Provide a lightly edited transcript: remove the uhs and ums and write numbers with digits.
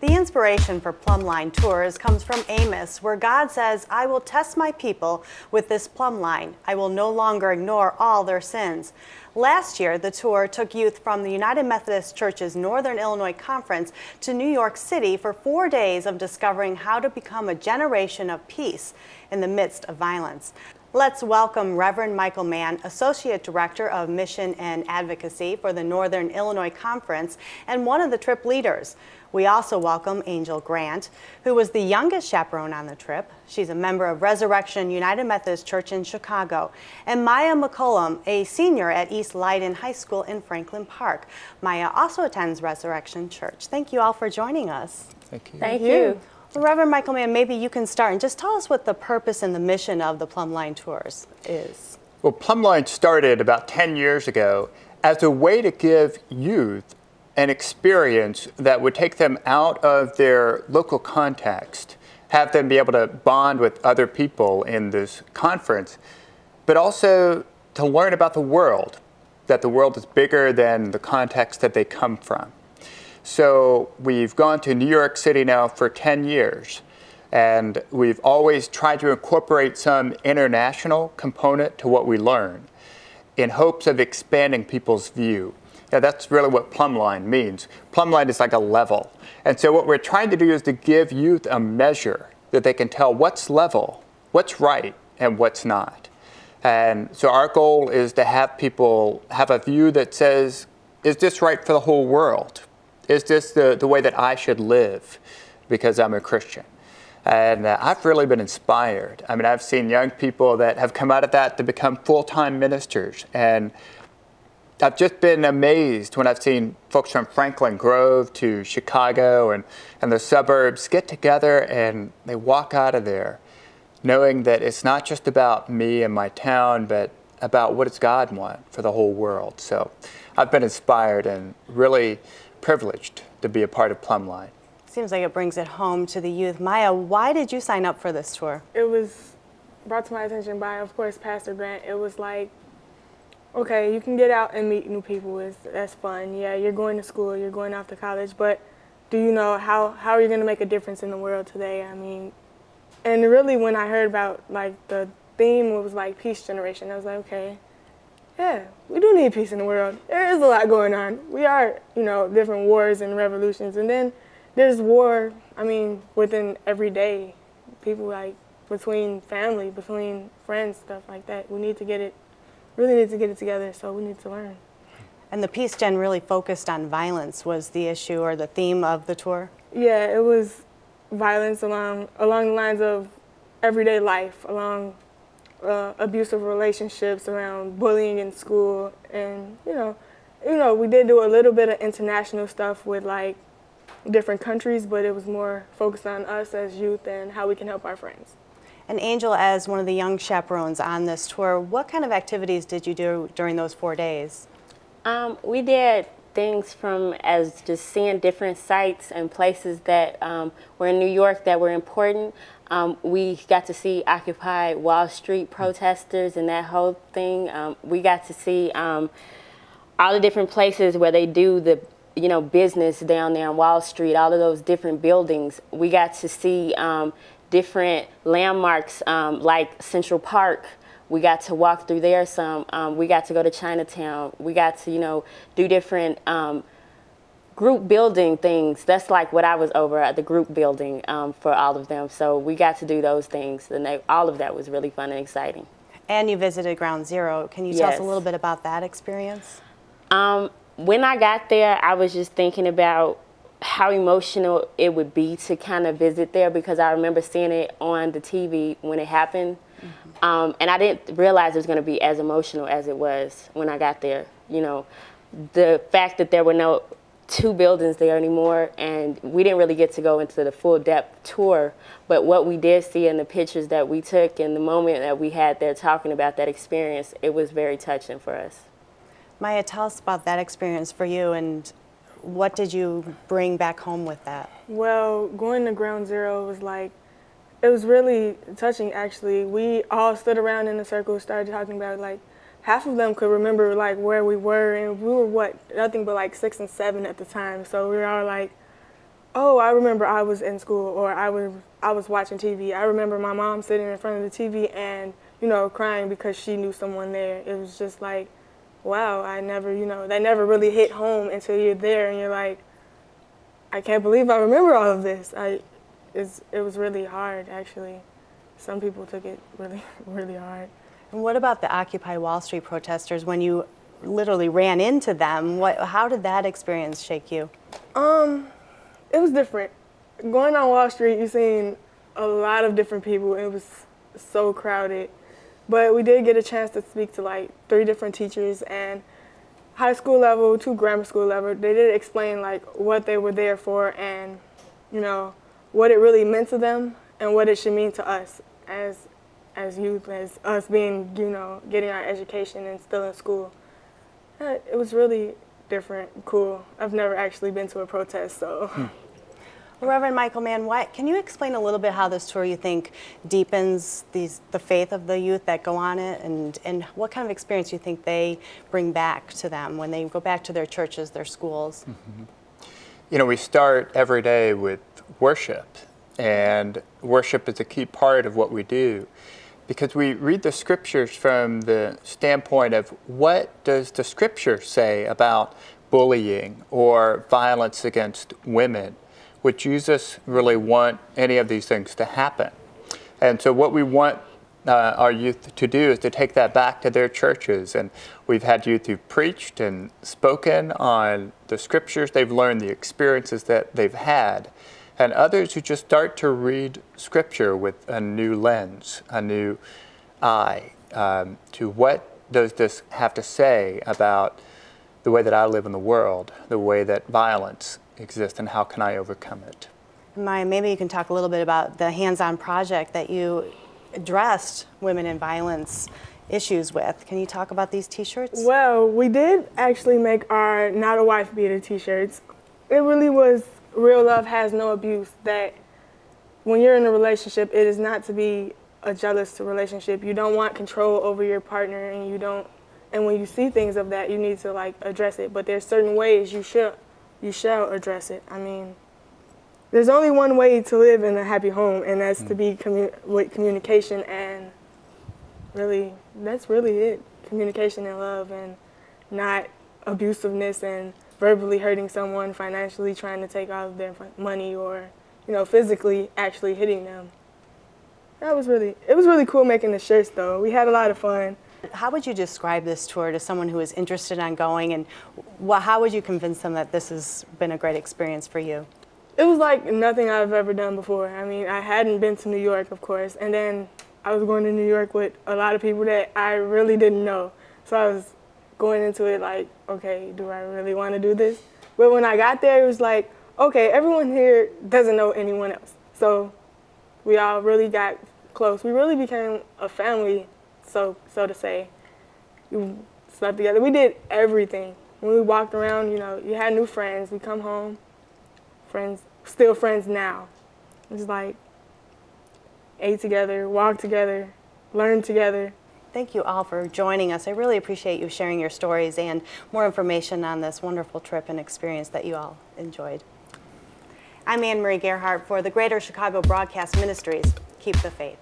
The inspiration for Plumbline Tours comes from Amos, where God says, "I will test my people with this plumb line. I will no longer ignore all their sins." Last year, the tour took youth from the United Methodist Church's Northern Illinois Conference to New York City for 4 days of discovering how to become a generation of peace in the midst of violence. Let's welcome Reverend Michael Mann, Associate Director of Mission and Advocacy for the Northern Illinois Conference and one of the trip leaders. We also welcome Angel Grant, who was the youngest chaperone on the trip. She's a member of Resurrection United Methodist Church in Chicago. And Maya McCollum, a senior at East Leiden High School in Franklin Park. Maya also attends Resurrection Church. Thank you all for joining us. Thank you. Thank you. Well, Reverend Michael Mann, maybe you can start and just tell us what the purpose and the mission of the Plumbline Tours is. Well, Plumbline started about 10 years ago as a way to give youth an experience that would take them out of their local context, have them be able to bond with other people in this conference, but also to learn about the world, that the world is bigger than the context that they come from. So we've gone to New York City now for 10 years, and we've always tried to incorporate some international component to what we learn in hopes of expanding people's view. Now, that's really what Plumbline means. Plumbline is like a level. And so what we're trying to do is to give youth a measure that they can tell what's level, what's right, and what's not. And so our goal is to have people have a view that says, is this right for the whole world? Is this the way that I should live because I'm a Christian? And I've really been inspired. I mean, I've seen young people that have come out of that to become full-time ministers. And I've just been amazed when I've seen folks from Franklin Grove to Chicago and the suburbs get together and they walk out of there knowing that it's not just about me and my town, but about what does God want for the whole world. So I've been inspired and really privileged to be a part of Plumbline. Seems like it brings it home to the youth. Maya, why did you sign up for this tour? It was brought to my attention by, of course, Pastor Grant. It was like, okay, you can get out and meet new people. That's fun. Yeah, you're going to school, you're going off to college, but do you know how are you going to make a difference in the world today? I mean, and really when I heard about like the theme was like peace generation, I was like, okay, yeah, we do need peace in the world. There is a lot going on. We are, different wars and revolutions, and then there's war, I mean, within everyday people, like between family, between friends, stuff like that. We need to really need to get it together, so we need to learn. And the Peace Gen really focused on violence was the issue or the theme of the tour? Yeah, it was violence along the lines of everyday life, along abusive relationships, around bullying in school, and we did do a little bit of international stuff with like different countries, but it was more focused on us as youth and how we can help our friends. And Angel, as one of the young chaperones on this tour, what kind of activities did you do during those 4 days? We did things from as just seeing different sites and places that were in New York that were important. We got to see Occupy Wall Street protesters and that whole thing. We got to see all the different places where they do the business down there on Wall Street, all of those different buildings. We got to see different landmarks like Central Park. We got to walk through there some. We got to go to Chinatown. We got to, do different group building things. That's like what I was over at the group building for all of them. So we got to do those things, and all of that was really fun and exciting. And you visited Ground Zero. Can you tell us a little bit about that experience? When I got there, I was just thinking about how emotional it would be to kind of visit there, because I remember seeing it on the TV when it happened. Mm-hmm. And I didn't realize it was going to be as emotional as it was when I got there. The fact that there were no 2 buildings there anymore, and we didn't really get to go into the full depth tour, but what we did see in the pictures that we took and the moment that we had there talking about that experience, it was very touching for us. Maya, tell us about that experience for you, and what did you bring back home with that? Well, going to Ground Zero it was really touching, actually. We all stood around in a circle, started talking about half of them could remember where we were, and we were nothing but 6 and 7 at the time. So we were all like, Oh, I remember I was in school or I was watching TV. I remember my mom sitting in front of the TV and, crying because she knew someone there. It was just like, wow, I never, that never really hit home until you're there and you're like, I can't believe I remember all of this. It was really hard, actually. Some people took it really, really hard. And what about the Occupy Wall Street protesters when you literally ran into them? How did that experience shake you? It was different. Going on Wall Street, you're seeing a lot of different people. It was so crowded. But we did get a chance to speak to like 3 different teachers and high school level to grammar school level. They did explain like what they were there for and, what it really meant to them and what it should mean to us as youth, as us being, getting our education and still in school. It was really different, cool. I've never actually been to a protest, so. Well, Reverend Michael Mann, can you explain a little bit how this tour you think deepens the faith of the youth that go on it, and what kind of experience you think they bring back to them when they go back to their churches, their schools? Mm-hmm. We start every day with worship, and worship is a key part of what we do, because we read the scriptures from the standpoint of what does the scripture say about bullying or violence against women? Would Jesus really want any of these things to happen? And so what we want our youth to do is to take that back to their churches. And we've had youth who've preached and spoken on the scriptures. They've learned the experiences that they've had. And others who just start to read scripture with a new lens, a new eye, to what does this have to say about the way that I live in the world, the way that violence exists, and how can I overcome it? Maya, maybe you can talk a little bit about the hands-on project that you addressed women in violence issues with. Can you talk about these t-shirts? Well, we did actually make our Not a Wife Beater t-shirts. It really was real love has no abuse, that when you're in a relationship, it is not to be a jealous relationship. You don't want control over your partner, and when you see things of that, you need to like address it. But there's certain ways you shall address it. I mean, there's only one way to live in a happy home, and that's to be with communication, and really, that's really it. Communication and love, and not abusiveness and verbally hurting someone, financially trying to take all of their money, or, physically actually hitting them. It was really cool making the shirts though. We had a lot of fun. How would you describe this tour to someone who is interested in going, and how would you convince them that this has been a great experience for you? It was like nothing I've ever done before. I mean, I hadn't been to New York, of course, and then I was going to New York with a lot of people that I really didn't know. So I was going into it like, okay, do I really want to do this? But when I got there, it was like, okay, everyone here doesn't know anyone else. So we all really got close. We really became a family, so to say. We slept together. We did everything. When we walked around, you had new friends. We come home, friends, still friends now. It's like ate together, walked together, learned together. Thank you all for joining us. I really appreciate you sharing your stories and more information on this wonderful trip and experience that you all enjoyed. I'm Anne Marie Gerhardt for the Greater Chicago Broadcast Ministries. Keep the faith.